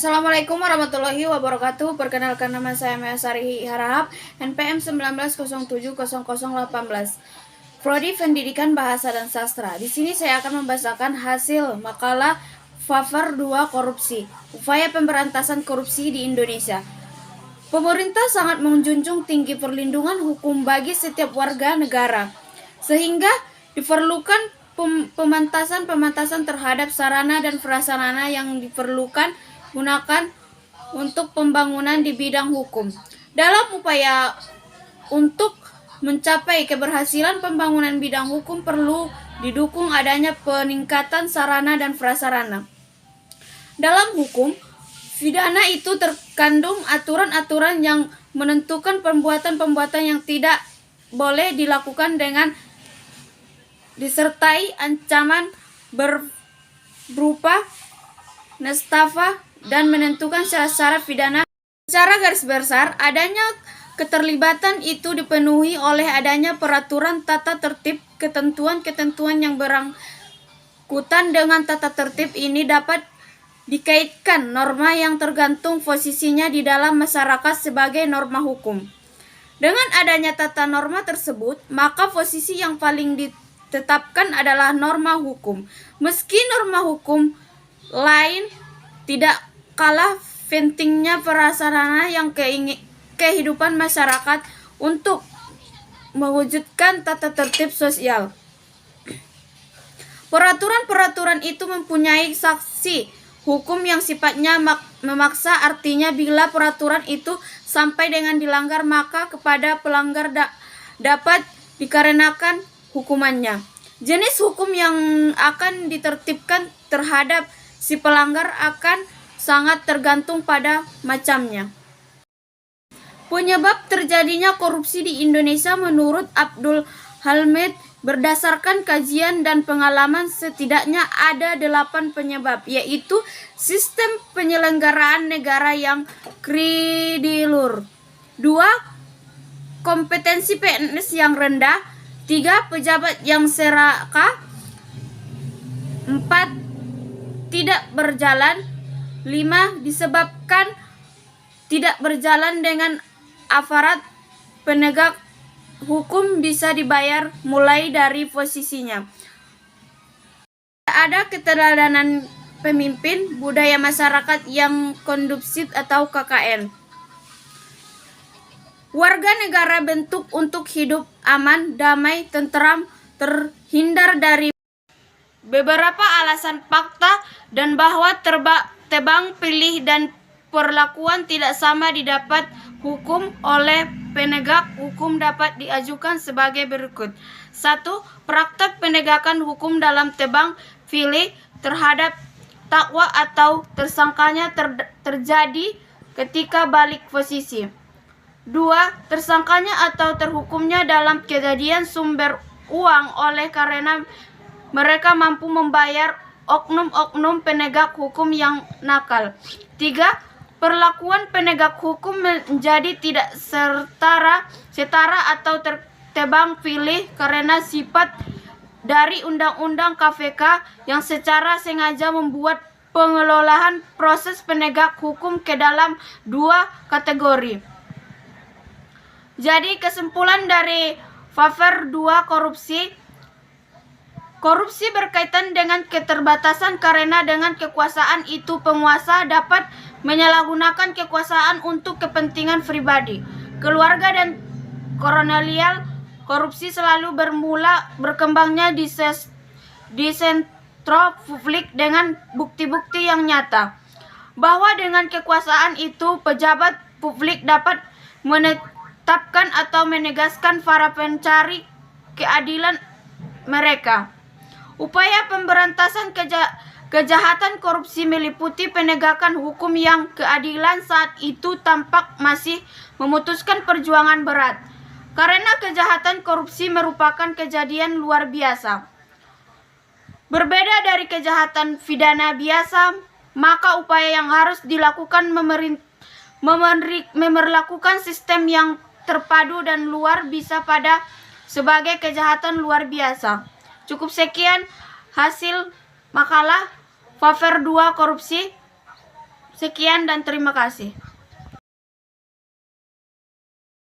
Assalamualaikum warahmatullahi wabarakatuh. Perkenalkan, nama saya Maya Sari Harahap, NPM 19070018. Prodi Pendidikan Bahasa dan Sastra. Di sini saya akan membacakan hasil makalah Pfaffer 2 Korupsi, Upaya Pemberantasan Korupsi di Indonesia. Pemerintah sangat menjunjung tinggi perlindungan hukum bagi setiap warga negara, sehingga diperlukan pemantasan terhadap sarana dan prasarana yang diperlukan gunakan untuk pembangunan di bidang hukum. Dalam upaya untuk mencapai keberhasilan pembangunan bidang hukum perlu didukung adanya peningkatan sarana dan prasarana. Dalam hukum pidana itu terkandung aturan-aturan yang menentukan perbuatan-perbuatan yang tidak boleh dilakukan dengan disertai ancaman berupa nestapa dan menentukan syarat pidana. Secara garis besar, adanya keterlibatan itu dipenuhi oleh adanya peraturan tata tertib. Ketentuan-ketentuan yang berangkutan dengan tata tertib ini dapat dikaitkan norma yang tergantung posisinya di dalam masyarakat sebagai norma hukum. Dengan adanya tata norma tersebut, maka posisi yang paling ditetapkan adalah norma hukum. Meski norma hukum lain tidak kalah pentingnya prasarana yang kehidupan masyarakat untuk mewujudkan tata tertib sosial. Peraturan-peraturan itu mempunyai saksi hukum yang sifatnya memaksa, artinya bila peraturan itu sampai dengan dilanggar, maka kepada pelanggar dapat dikarenakan hukumannya. Jenis hukum yang akan ditertibkan terhadap si pelanggar akan sangat tergantung pada macamnya. Penyebab terjadinya korupsi di Indonesia menurut Abdul Hamid berdasarkan kajian dan pengalaman setidaknya ada 8 penyebab, yaitu sistem penyelenggaraan negara yang kredilur, 2. kompetensi PNS yang rendah, 3. pejabat yang serakah, 4. tidak berjalan, 5. disebabkan tidak berjalan dengan aparat penegak hukum bisa dibayar mulai dari posisinya. Ada keteladanan pemimpin, budaya masyarakat yang kondusif atau KKN. Warga negara bentuk untuk hidup aman, damai, tentram, terhindar dari beberapa alasan fakta dan bahwa tebang pilih dan perlakuan tidak sama didapat hukum oleh penegak hukum dapat diajukan sebagai berikut. 1. Praktek penegakan hukum dalam tebang pilih terhadap terdakwa atau tersangkanya terjadi ketika balik posisi. 2. Tersangkanya atau terhukumnya dalam kejadian sumber uang oleh karena mereka mampu membayar oknum-oknum penegak hukum yang nakal. 3. Perlakuan penegak hukum menjadi tidak setara atau tebang pilih karena sifat dari Undang-Undang KPK yang secara sengaja membuat pengelolaan proses penegak hukum ke dalam 2 kategori. Jadi kesimpulan dari Pfaffer 2 Korupsi berkaitan dengan keterbatasan karena dengan kekuasaan itu penguasa dapat menyalahgunakan kekuasaan untuk kepentingan pribadi, keluarga dan kolonial. Korupsi selalu berkembangnya di sentro publik dengan bukti-bukti yang nyata bahwa dengan kekuasaan itu pejabat publik dapat menetapkan atau menegaskan para pencari keadilan mereka. Upaya pemberantasan kejahatan korupsi meliputi penegakan hukum yang keadilan saat itu tampak masih membutuhkan perjuangan berat. Karena kejahatan korupsi merupakan kejadian luar biasa. Berbeda dari kejahatan pidana biasa, maka upaya yang harus dilakukan memperlakukan sistem yang terpadu dan luar biasa pada sebagai kejahatan luar biasa. Cukup sekian hasil makalah Pfaffer 2 Korupsi. Sekian dan terima kasih.